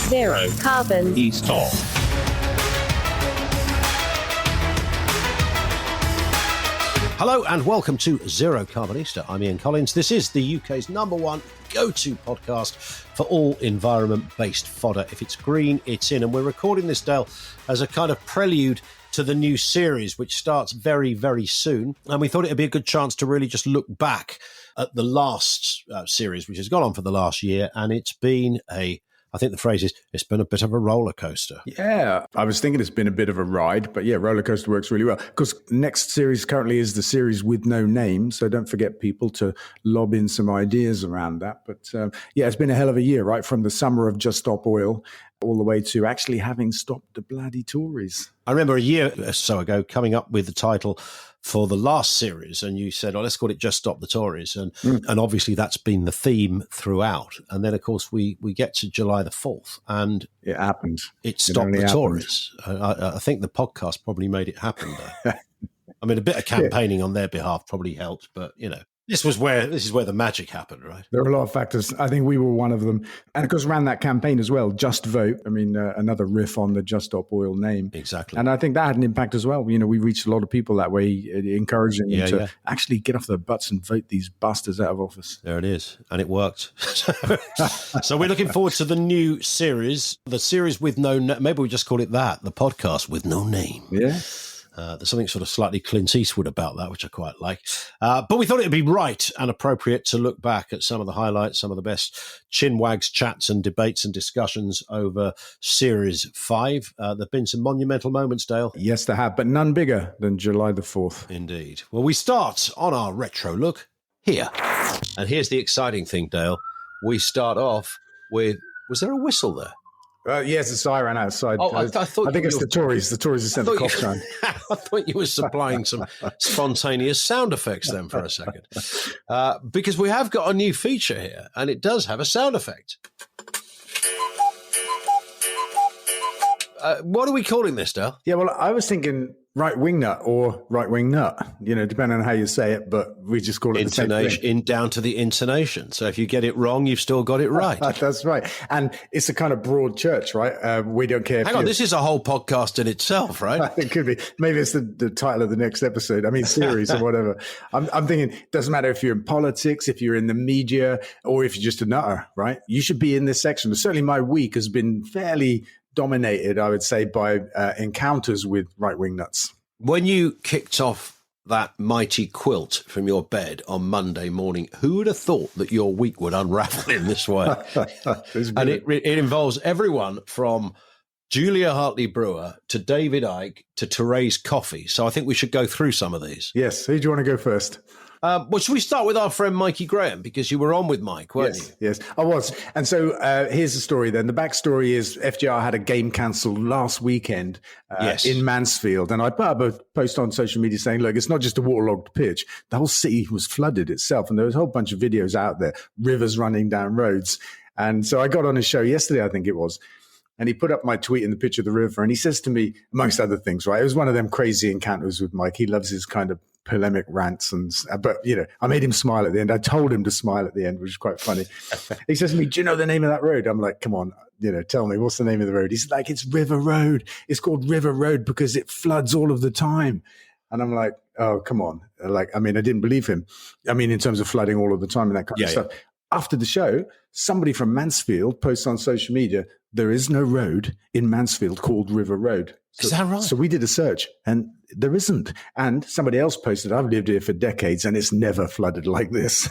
Zero carbon. East Hall. Hello and welcome to Zero Carbonista. I'm Ian Collins. This is the UK's number one go-to podcast for all environment-based fodder. If it's green, it's in. And we're recording this, Dale, as a kind of prelude to the new series, which starts very, very soon. And we thought it would be a good chance to really just look back at the last series, which has gone on for the last year. And it's been I think the phrase is, it's been a bit of a roller coaster. Yeah, I was thinking it's been a bit of a ride, but yeah, roller coaster works really well. Because next series currently is the series with no name, so don't forget people to lob in some ideas around that. But yeah, it's been a hell of a year, right? From the summer of Just Stop Oil all the way to actually having stopped the bloody Tories. I remember a year or so ago coming up with the title for the last series, and you said, let's call it Just Stop the Tories. And obviously that's been the theme throughout. And then, of course, we get to July the 4th, and it happened. It stopped the Tories. I think the podcast probably made it happen, though. I mean, a bit of campaigning on their behalf probably helped, but, you know. This is where the magic happened, right? There are a lot of factors. I think we were one of them. And of course, around that campaign as well, Just Vote. I mean, another riff on the Just Stop Oil name. Exactly. And I think that had an impact as well. You know, we reached a lot of people that way, encouraging them to actually get off their butts and vote these bastards out of office. There it is. And it worked. So we're looking forward to the new series, the series with no name. Maybe we just call it that, the podcast with no name. Yeah. There's something sort of slightly Clint Eastwood about that, which I quite like. But we thought it would be right and appropriate to look back at some of the highlights, some of the best chinwags, chats and debates and discussions over Series 5. There have been some monumental moments, Dale. Yes, there have, but none bigger than July the 4th. Indeed. Well, we start on our retro look here. And here's the exciting thing, Dale. We start off with, was there a whistle there? Yes, a siren outside. Oh, I think it's the Tories. The Tories have sent the cops down. I thought you were supplying some spontaneous sound effects then for a second. Because we have got a new feature here, and it does have a sound effect. What are we calling this, Dale? Yeah, well, I was thinking right-wing nut or right-wing nut, you know, depending on how you say it, but we just call it the same thing. Down to the intonation. So if you get it wrong, you've still got it right. That's right. And it's a kind of broad church, right? We don't care. Hang on, this is a whole podcast in itself, right? It could be. Maybe it's the title of the next episode. I mean, series or whatever. I'm thinking, it doesn't matter if you're in politics, if you're in the media, or if you're just a nutter, right? You should be in this section. But certainly my week has been fairly dominated, I would say, by encounters with right-wing nuts. When you kicked off that mighty quilt from your bed on Monday morning, who would have thought that your week would unravel in this way? And it involves everyone from Julia Hartley-Brewer to David Icke to Therese Coffey. So I think we should go through some of these. Yes. Who do you want to go first? Well, should we start with our friend Mikey Graham? Because you were on with Mike, weren't you? Yes, I was. And so here's the story then. The backstory is FGR had a game cancelled last weekend in Mansfield. And I put up a post on social media saying, look, it's not just a waterlogged pitch. The whole city was flooded itself. And there was a whole bunch of videos out there, rivers running down roads. And so I got on his show yesterday, I think it was. And he put up my tweet in the picture of the river. And he says to me, amongst other things, right, it was one of them crazy encounters with Mike. He loves his kind of polemic rants. But, you know, I made him smile at the end. I told him to smile at the end, which is quite funny. He says to me, do you know the name of that road? I'm like, come on, you know, tell me, what's the name of the road? He's like, it's River Road. It's called River Road because it floods all of the time. And I'm like, oh, come on. Like, I mean, I didn't believe him. I mean, in terms of flooding all of the time and that kind of stuff. After the show, somebody from Mansfield posts on social media, there is no road in Mansfield called River Road. Is that right? So we did a search and there isn't. And somebody else posted, I've lived here for decades and it's never flooded like this.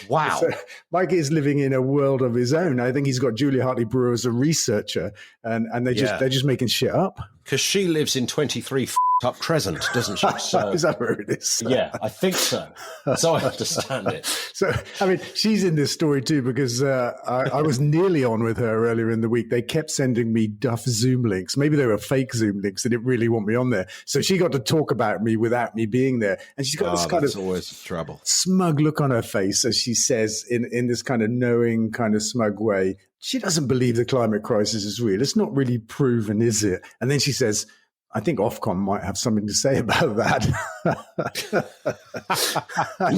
Wow. So Mike is living in a world of his own. I think he's got Julia Hartley-Brewer as a researcher and they're just making shit up. Because she lives in 23 up Crescent, doesn't she? So, is that where it is? Yeah, I think so. So I understand it. So, I mean, she's in this story too because I was nearly on with her earlier in the week. They kept sending me duff Zoom links. Maybe they were fake Zoom links. They didn't really want me on there. So she got to talk about me without me being there. And she's got this kind of always trouble. Smug look on her face as she says in this kind of knowing, kind of smug way, she doesn't believe the climate crisis is real. It's not really proven, is it? And then she says, I think Ofcom might have something to say about that. I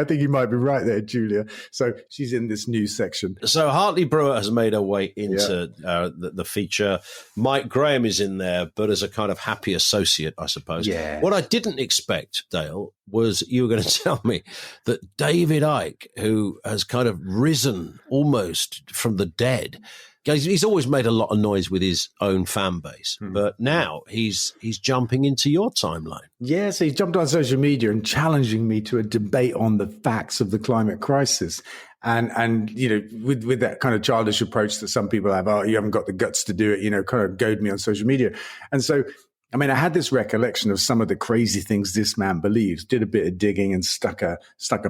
think you might be right there, Julia. So she's in this news section. So Hartley Brewer has made her way into the feature. Mike Graham is in there, but as a kind of happy associate, I suppose. Yeah. What I didn't expect, Dale, was you were going to tell me that David Icke, who has kind of risen almost from the dead, he's always made a lot of noise with his own fan base, but now he's jumping into your timeline. Yeah, so he jumped on social media and challenging me to a debate on the facts of the climate crisis. And you know, with that kind of childish approach that some people have, you haven't got the guts to do it, you know, kind of goad me on social media. And so, I mean, I had this recollection of some of the crazy things this man believes, did a bit of digging and stuck a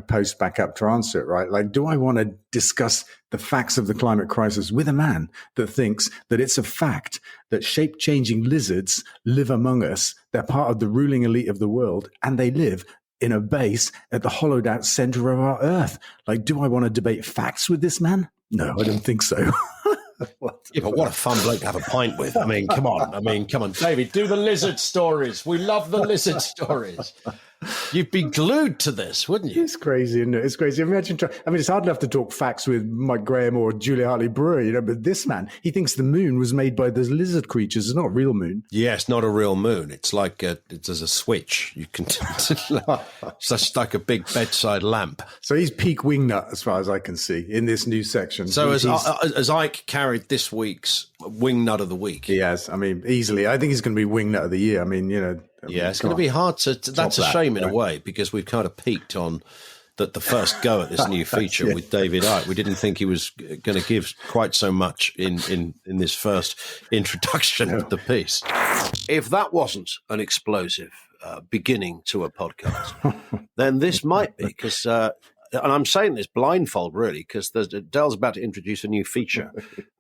post back up to answer it, right? Like, do I want to discuss the facts of the climate crisis with a man that thinks that it's a fact that shape-changing lizards live among us, they're part of the ruling elite of the world, and they live in a base at the hollowed out center of our Earth? Like, do I want to debate facts with this man? No, I don't think so. Yeah, but what a fun bloke to have a pint with. I mean, come on, David, do the lizard stories. We love the lizard stories. You'd be glued to this, wouldn't you? It's crazy, isn't it? It's crazy. Imagine, it's hard enough to talk facts with Mike Graham or Julia Hartley Brewer, you know, but this man, he thinks the moon was made by those lizard creatures. It's not a real moon. Yeah, it's not a real moon. It's like there's a switch. You can, it's just like a big bedside lamp. So he's peak wingnut, as far as I can see, in this new section. So as Ike carried this week's wingnut of the week. He has. I mean, easily. I think he's going to be wingnut of the year. I mean, you know. Yeah, it's going to be hard to that's a shame in a way, because we've kind of peaked on the first go at this new feature with David Icke. We didn't think he was going to give quite so much in this first introduction of the piece. If that wasn't an explosive beginning to a podcast, then this might be, because and I'm saying this blindfold, really, because Dell's about to introduce a new feature.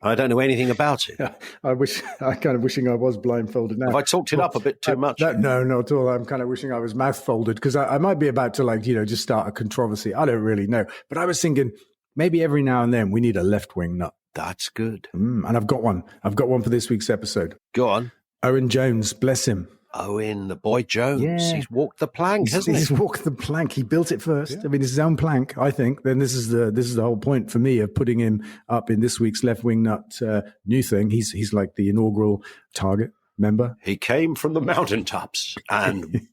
I don't know anything about it. Yeah, I'm kind of wishing I was blindfolded now. Have I talked it up a bit too much? No, not at all. I'm kind of wishing I was mouth folded, because I might be about to, like, you know, just start a controversy. I don't really know. But I was thinking maybe every now and then we need a left wing nut. That's good. And I've got one. I've got one for this week's episode. Go on. Owen Jones, bless him. Owen, the boy Jones. Yeah. He's walked the plank, hasn't he? He's walked the plank. He built it first. Yeah. I mean, it's his own plank, I think. Then this is the whole point for me of putting him up in this week's left wing nut new thing. He's like the inaugural target. Remember? He came from the mountaintops and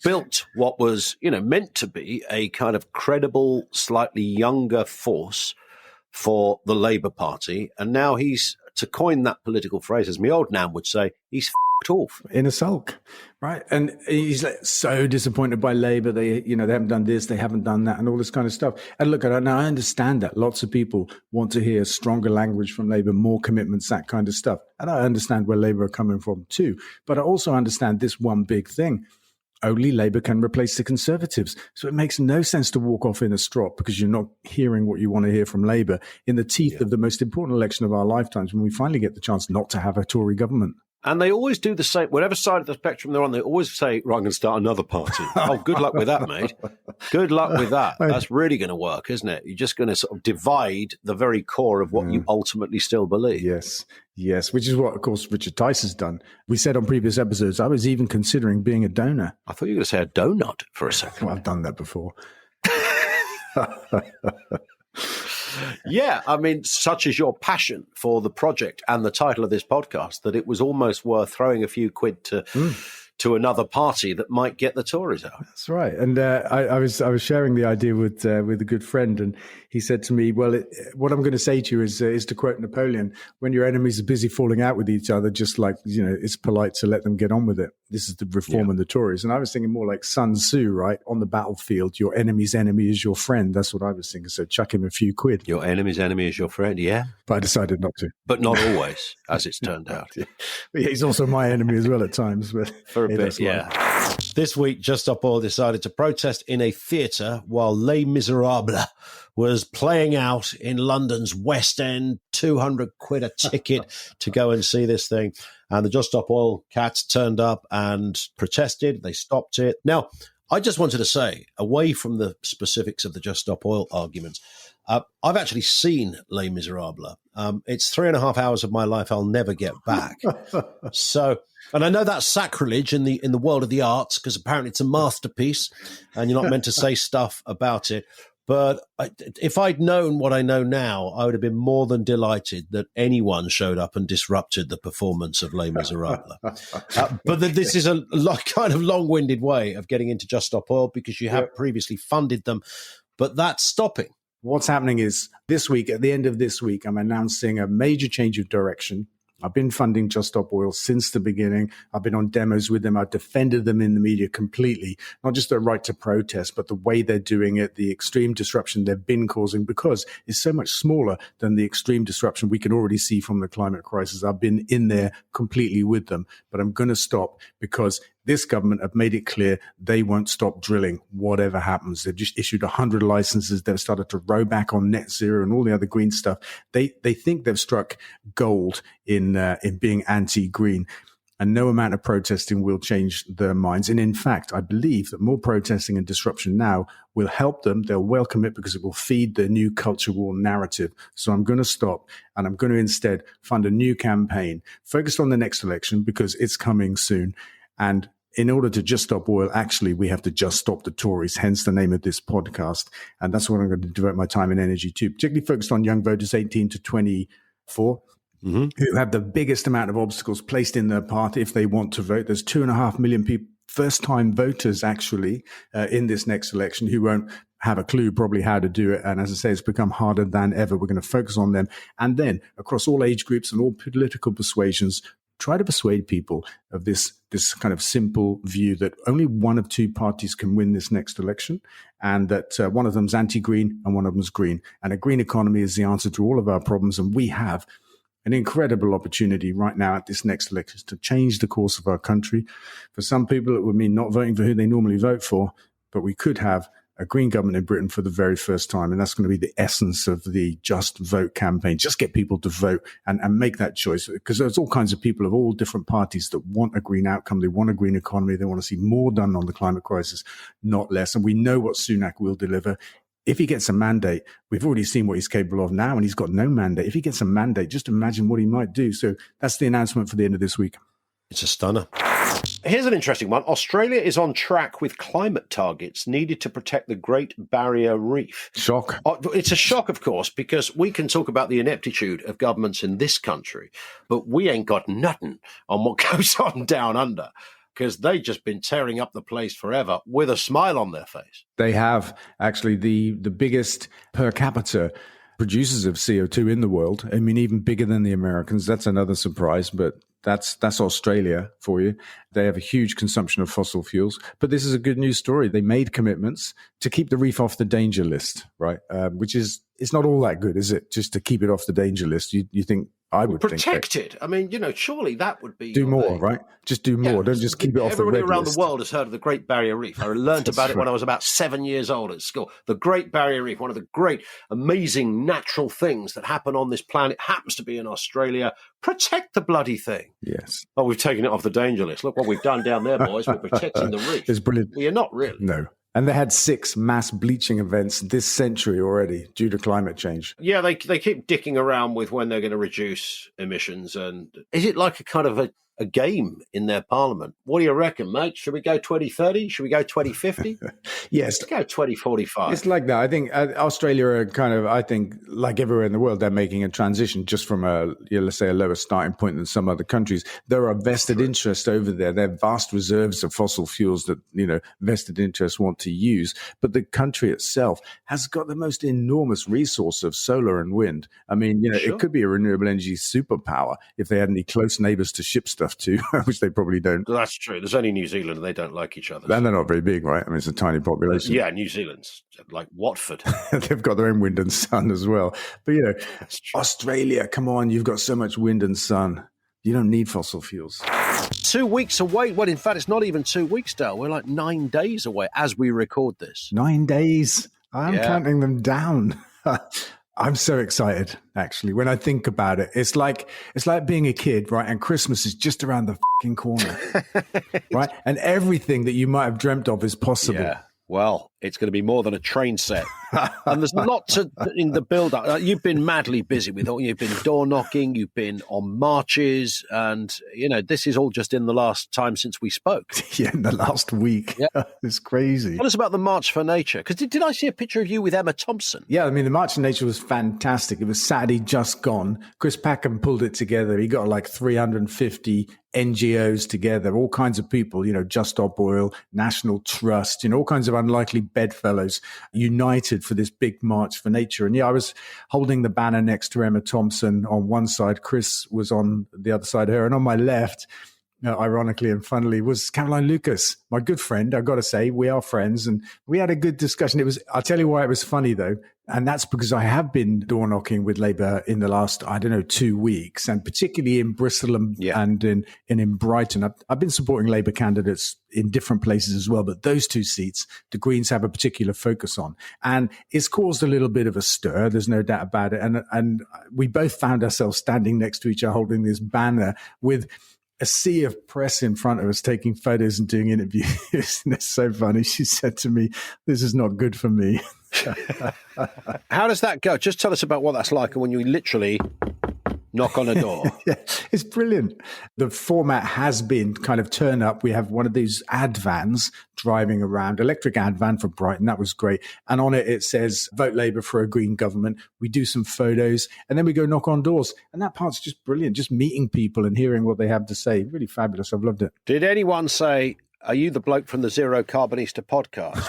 built what was, you know, meant to be a kind of credible, slightly younger force for the Labour Party. And now he's, to coin that political phrase, as my old nan would say, he's off in a sulk, right? And he's like so disappointed by Labour. They haven't done this, they haven't done that, and all this kind of stuff. And look, now I understand that lots of people want to hear stronger language from Labour, more commitments, that kind of stuff. And I understand where Labour are coming from too. But I also understand this one big thing. Only Labour can replace the Conservatives. So it makes no sense to walk off in a strop because you're not hearing what you want to hear from Labour in the teeth of the most important election of our lifetimes, when we finally get the chance not to have a Tory government. And they always do the same. Whatever side of the spectrum they're on, they always say, right, I'm going to start another party. Oh, good luck with that, mate. Good luck with that. That's really going to work, isn't it? You're just going to sort of divide the very core of what you ultimately still believe. Yes, which is what, of course, Richard Tice has done. We said on previous episodes, I was even considering being a donor. I thought you were going to say a donut for a second. Well, I've done that before. Yeah, I mean, such is your passion for the project and the title of this podcast that it was almost worth throwing a few quid to another party that might get the Tories out. That's right. And I was sharing the idea with a good friend, and he said to me, well, what I'm going to say to you is to quote Napoleon, when your enemies are busy falling out with each other, just like, you know, it's polite to let them get on with it. This is the Reform and the Tories. And I was thinking more like Sun Tzu, right? On the battlefield, your enemy's enemy is your friend. That's what I was thinking. So chuck him a few quid. Your enemy's enemy is your friend, yeah. But I decided not to. But not always, as it's turned out. Yeah, he's also my enemy as well at times. But for a bit, yeah. This week, Just Stop Oil decided to protest in a theatre while Les Miserables was playing out in London's West End, 200 quid a ticket to go and see this thing. And the Just Stop Oil cats turned up and protested. They stopped it. Now, I just wanted to say, away from the specifics of the Just Stop Oil arguments, I've actually seen Les Miserables. It's 3.5 hours of my life I'll never get back. So And I know that's sacrilege in the world of the arts, because apparently it's a masterpiece and you're not meant to say stuff about it. But if I'd known what I know now, I would have been more than delighted that anyone showed up and disrupted the performance of Les Miserables. But this is a kind of long-winded way of getting into Just Stop Oil, because you have previously funded them, but that's stopping. What's happening is this week, at the end of this week, I'm announcing a major change of direction. I've been funding Just Stop Oil since the beginning. I've been on demos with them. I've defended them in the media completely, not just their right to protest, but the way they're doing it, the extreme disruption they've been causing, because it's so much smaller than the extreme disruption we can already see from the climate crisis. I've been in there completely with them, but I'm going to stop because this government have made it clear they won't stop drilling, whatever happens. They've just issued 100 licenses. They've started to row back on net zero and all the other green stuff. They think they've struck gold in being anti-green, and no amount of protesting will change their minds. And in fact, I believe that more protesting and disruption now will help them. They'll welcome it because it will feed their new culture war narrative. So I'm going to stop, and I'm going to instead fund a new campaign focused on the next election, because it's coming soon. And in order to just stop oil, actually, we have to just stop the Tories, hence the name of this podcast. And that's what I'm going to devote my time and energy to, particularly focused on young voters 18 to 24, who have the biggest amount of obstacles placed in their path if they want to vote. There's 2.5 million people, first-time voters, actually, in this next election, who won't have a clue probably how to do it. And as I say, it's become harder than ever. We're going to focus on them. And then across all age groups and all political persuasions, try to persuade people of this kind of simple view that only one of two parties can win this next election, and that one of them's anti-green and one of them's green. And a green economy is the answer to all of our problems. And we have an incredible opportunity right now at this next election to change the course of our country. For some people, it would mean not voting for who they normally vote for, but we could have a green government in Britain for the very first time. And that's going to be the essence of the Just Vote campaign. Just get people to vote and make that choice, because there's all kinds of people of all different parties that want a green outcome. They want a green economy. They want to see more done on the climate crisis, not less. And we know what Sunak will deliver. If he gets a mandate, we've already seen what he's capable of now, and he's got no mandate. If he gets a mandate, just imagine what he might do. So that's the announcement for the end of this week. It's a stunner. Here's an interesting one. Australia is on track with climate targets needed to protect the Great Barrier Reef. Shock. It's a shock, of course, because we can talk about the ineptitude of governments in this country, but we ain't got nothing on what goes on down under, because they've just been tearing up the place forever with a smile on their face. They have actually the biggest per capita producers of CO2 in the world. I mean, even bigger than the Americans. That's another surprise, but that's Australia for you. They have a huge consumption of fossil fuels. But this is a good news story. They made commitments to keep the reef off the danger list, right? Which is, it's not all that good, is it? Just to keep it off the danger list. You think, I would protect think it. I mean, surely that would be... Do more, right? Just do more. Don't just keep it off the red list. Everybody around the world has heard of the Great Barrier Reef. I learned about it when I was about 7 years old at school. The Great Barrier Reef, one of the great, amazing natural things that happen on this planet, happens to be in Australia. Protect the bloody thing. Yes. Oh, we've taken it off the danger list. Look what we've done down there, boys. We're protecting the reef. It's brilliant. Well, you're not really. No. And they had 6 mass bleaching events this century already due to climate change. Yeah, they keep dicking around with when they're going to reduce emissions. And is it like a kind of a game in their parliament? What do you reckon, mate? Should we go 2030? Should we go 2050? Yes. Let's go 2045. It's like that. I think Australia are kind of, I think, like everywhere in the world, they're making a transition just from let's say, a lower starting point than some other countries. There are vested interests over there. There are vast reserves of fossil fuels that, vested interests want to use. But the country itself has got the most enormous resource of solar and wind. I mean, Sure. It could be a renewable energy superpower if they had any close neighbors to ship stuff to, which they probably don't. That's true. There's only New Zealand and they don't like each other. And they're not very big, right? I mean, it's a tiny population. Yeah, New Zealand's like Watford. They've got their own wind and sun as well. But, Australia, come on, you've got so much wind and sun. You don't need fossil fuels. 2 weeks away. Well, in fact, it's not even 2 weeks, Dale. We're like 9 days away as we record this. 9 days. I'm counting them down. I'm so excited, actually, when I think about it. It's like being a kid, right? And Christmas is just around the fucking corner, right? And everything that you might have dreamt of is possible. Yeah. Well, it's going to be more than a train set. And there's lots in the build-up. You've been madly busy with all. You've been door knocking, you've been on marches, and, this is all just in the last time since we spoke. Yeah, in the last week. Yeah. It's crazy. Tell us about the March for Nature, because did I see a picture of you with Emma Thompson? Yeah, the March for Nature was fantastic. It was Saturday just gone. Chris Packham pulled it together. He got like 350 NGOs together, all kinds of people, Just Stop Oil, National Trust, all kinds of unlikely bedfellows united for this big March for Nature. And I was holding the banner next to Emma Thompson on one side. Chris was on the other side of her. And on my left, ironically and funnily, was Caroline Lucas, my good friend. I've got to say, we are friends. And we had a good discussion. I'll tell you why it was funny, though. And that's because I have been door knocking with Labour in the last, 2 weeks, and particularly in Bristol and in Brighton. I've been supporting Labour candidates in different places as well, but those two seats, the Greens have a particular focus on. And it's caused a little bit of a stir. There's no doubt about it. And we both found ourselves standing next to each other holding this banner with a sea of press in front of us taking photos and doing interviews. And it's so funny. She said to me, "This is not good for me." How does that go? Just tell us about what that's like when you literally knock on a door. Yeah, it's brilliant. The format has been kind of turn up. We have one of these ad vans driving around, electric ad van for Brighton. That was great. And on it says, "Vote Labour for a Green government." We do some photos and then we go knock on doors. And that part's just brilliant. Just meeting people and hearing what they have to say. Really fabulous. I've loved it. Did anyone say, "Are you the bloke from the Zero Carbonista podcast?"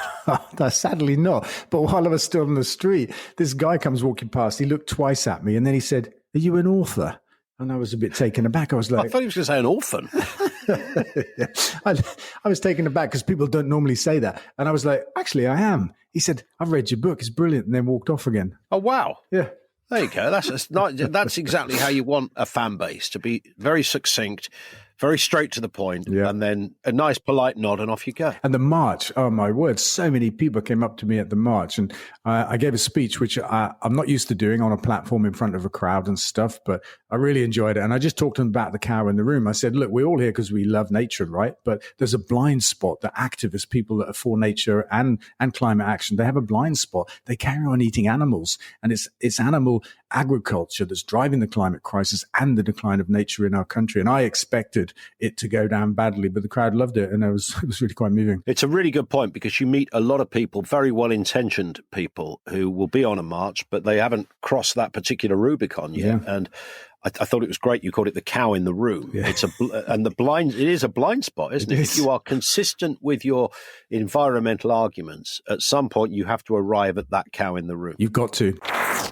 No, sadly not. But while I was still on the street, this guy comes walking past. He looked twice at me and then he said, "Are you an author?" And I was a bit taken aback. I was like, I thought he was going to say an orphan. Yeah. I was taken aback because people don't normally say that. And I was like, "Actually, I am." He said, "I've read your book. It's brilliant." And then walked off again. Oh, wow. Yeah. There you go. That's exactly how you want a fan base, to be very succinct, very straight to the point, and then a nice polite nod and off you go. And the march, oh my word, so many people came up to me at the march, and I gave a speech, which I'm not used to doing on a platform in front of a crowd and stuff, but I really enjoyed it. And I just talked to them about the cow in the room. I said, look, we're all here because we love nature, right? But there's a blind spot. The activists, people that are for nature and climate action, they have a blind spot. They carry on eating animals, and it's animal agriculture that's driving the climate crisis and the decline of nature in our country. And I expected it to go down badly, but the crowd loved it, and it was really quite moving. It's a really good point, because you meet a lot of people, very well-intentioned people, who will be on a march, but they haven't crossed that particular Rubicon yet. Yeah. And I thought it was great you called it the cow in the room. Yeah. It is a blind spot, isn't it? If you are consistent with your environmental arguments, at some point you have to arrive at that cow in the room. You've got to.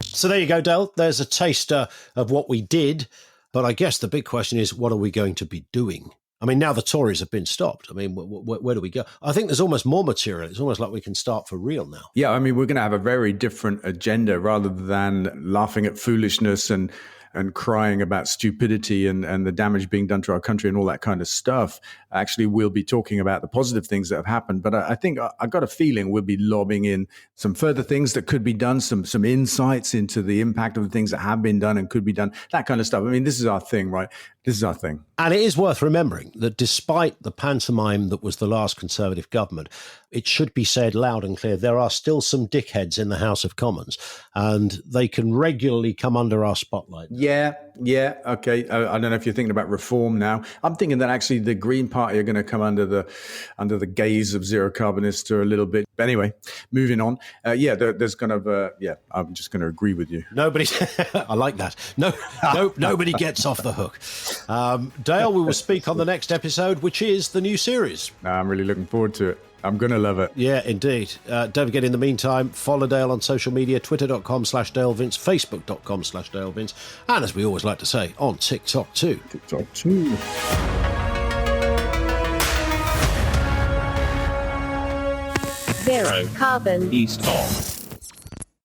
So there you go, Dale. There's a taster of what we did. But I guess the big question is, what are we going to be doing? I mean, now the Tories have been stopped. I mean, where do we go? I think there's almost more material. It's almost like we can start for real now. Yeah, I mean, we're going to have a very different agenda rather than laughing at foolishness and crying about stupidity and the damage being done to our country and all that kind of stuff. Actually, we'll be talking about the positive things that have happened. But I think I've got a feeling we'll be lobbing in some further things that could be done, some insights into the impact of the things that have been done and could be done, that kind of stuff. I mean, this is our thing, right? This is our thing. And it is worth remembering that despite the pantomime that was the last Conservative government, it should be said loud and clear, there are still some dickheads in the House of Commons, and they can regularly come under our spotlight. Yeah, okay. I don't know if you're thinking about reform now. I'm thinking that actually the Green Party are going to come under the gaze of Zero Carbonista a little bit. But anyway, moving on. There's kind of I'm just going to agree with you. I like that. Nobody gets off the hook. Dale, we will speak on the next episode, which is the new series. I'm really looking forward to it. I'm going to love it. Yeah, indeed. Don't forget, in the meantime, follow Dale on social media, twitter.com/DaleVince, facebook.com/DaleVince, and as we always like to say, on TikTok too. Zero Carbon East of.